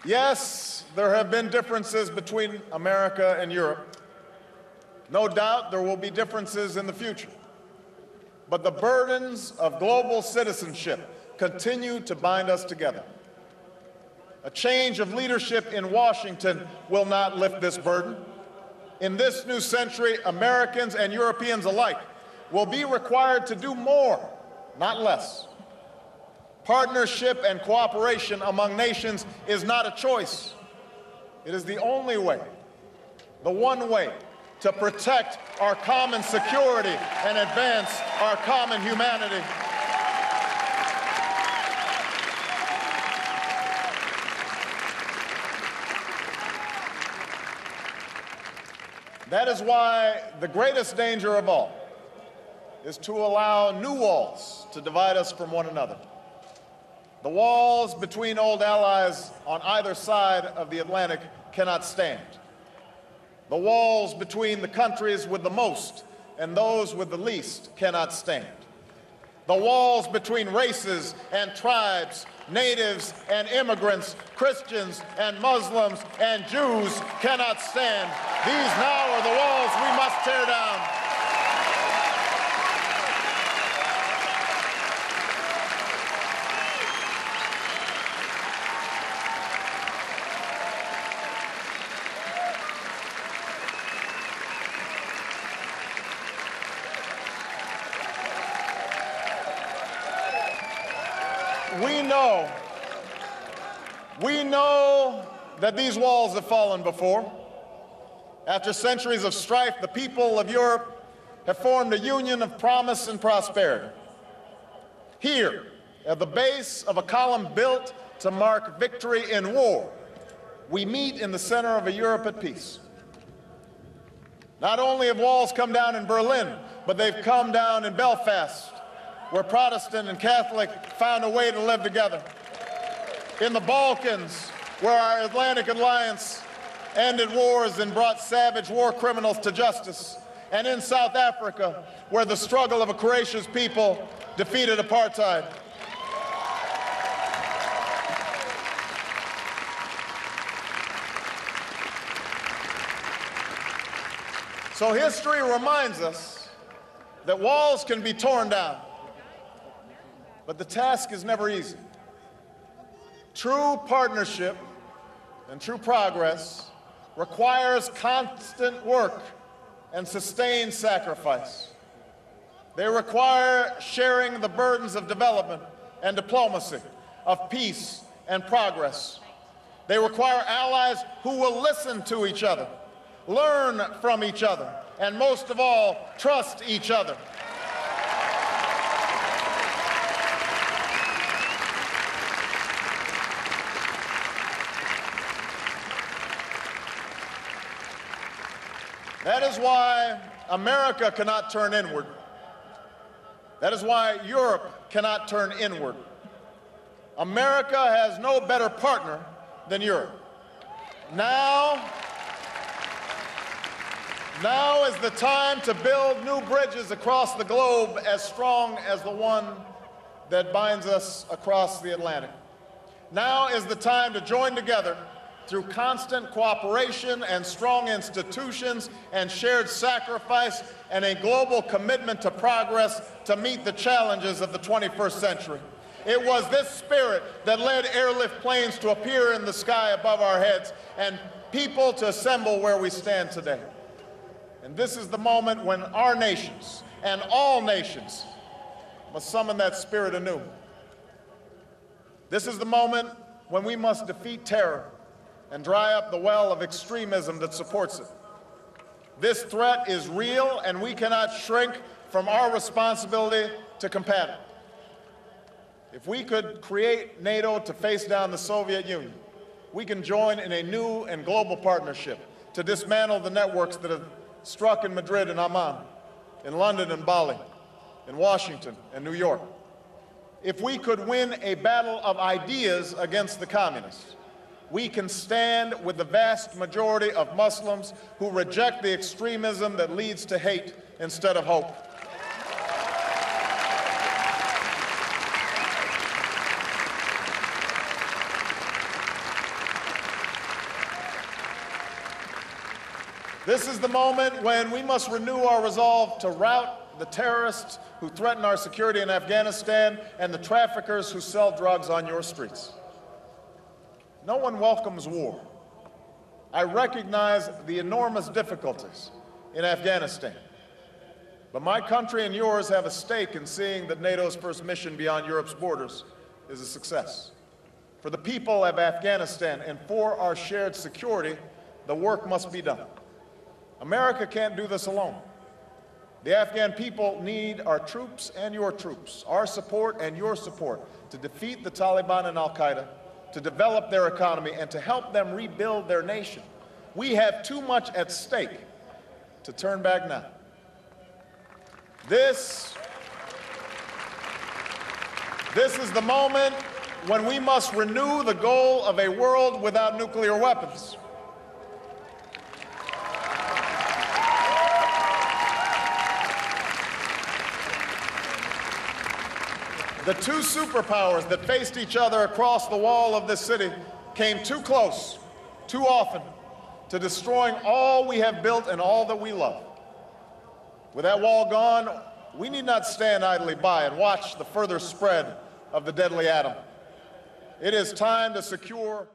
Yes, there have been differences between America and Europe. No doubt there will be differences in the future. But the burdens of global citizenship continue to bind us together. A change of leadership in Washington will not lift this burden. In this new century, Americans and Europeans alike will be required to do more, not less. Partnership and cooperation among nations is not a choice. It is the only way, the one way, to protect our common security and advance our common humanity. That is why the greatest danger of all is to allow new walls to divide us from one another. The walls between old allies on either side of the Atlantic cannot stand. The walls between the countries with the most and those with the least cannot stand. The walls between races and tribes, natives and immigrants, Christians and Muslims and Jews cannot stand. These now are the walls we must tear down. We know that these walls have fallen before. After centuries of strife, the people of Europe have formed a union of promise and prosperity. Here, at the base of a column built to mark victory in war, we meet in the center of a Europe at peace. Not only have walls come down in Berlin, but they've come down in Belfast, where Protestant and Catholic found a way to live together. In the Balkans, where our Atlantic Alliance ended wars and brought savage war criminals to justice. And in South Africa, where the struggle of a courageous people defeated apartheid. So history reminds us that walls can be torn down, but the task is never easy. True partnership and true progress requires constant work and sustained sacrifice. They require sharing the burdens of development and diplomacy, of peace and progress. They require allies who will listen to each other, learn from each other, and most of all, trust each other. That is why America cannot turn inward. That is why Europe cannot turn inward. America has no better partner than Europe. Now is the time to build new bridges across the globe as strong as the one that binds us across the Atlantic. Now is the time to join together through constant cooperation and strong institutions and shared sacrifice and a global commitment to progress to meet the challenges of the 21st century. It was this spirit that led airlift planes to appear in the sky above our heads and people to assemble where we stand today. And this is the moment when our nations and all nations must summon that spirit anew. This is the moment when we must defeat terror and dry up the well of extremism that supports it. This threat is real, and we cannot shrink from our responsibility to combat it. If we could create NATO to face down the Soviet Union, we can join in a new and global partnership to dismantle the networks that have struck in Madrid and Amman, in London and Bali, in Washington and New York. If we could win a battle of ideas against the communists, we can stand with the vast majority of Muslims who reject the extremism that leads to hate instead of hope. This is the moment when we must renew our resolve to rout the terrorists who threaten our security in Afghanistan and the traffickers who sell drugs on your streets. No one welcomes war. I recognize the enormous difficulties in Afghanistan. But my country and yours have a stake in seeing that NATO's first mission beyond Europe's borders is a success. For the people of Afghanistan and for our shared security, the work must be done. America can't do this alone. The Afghan people need our troops and your troops, our support and your support to defeat the Taliban and Al-Qaeda, to develop their economy, and to help them rebuild their nation. We have too much at stake to turn back now. This is the moment when we must renew the goal of a world without nuclear weapons. The two superpowers that faced each other across the wall of this city came too close, too often, to destroying all we have built and all that we love. With that wall gone, we need not stand idly by and watch the further spread of the deadly atom. It is time to secure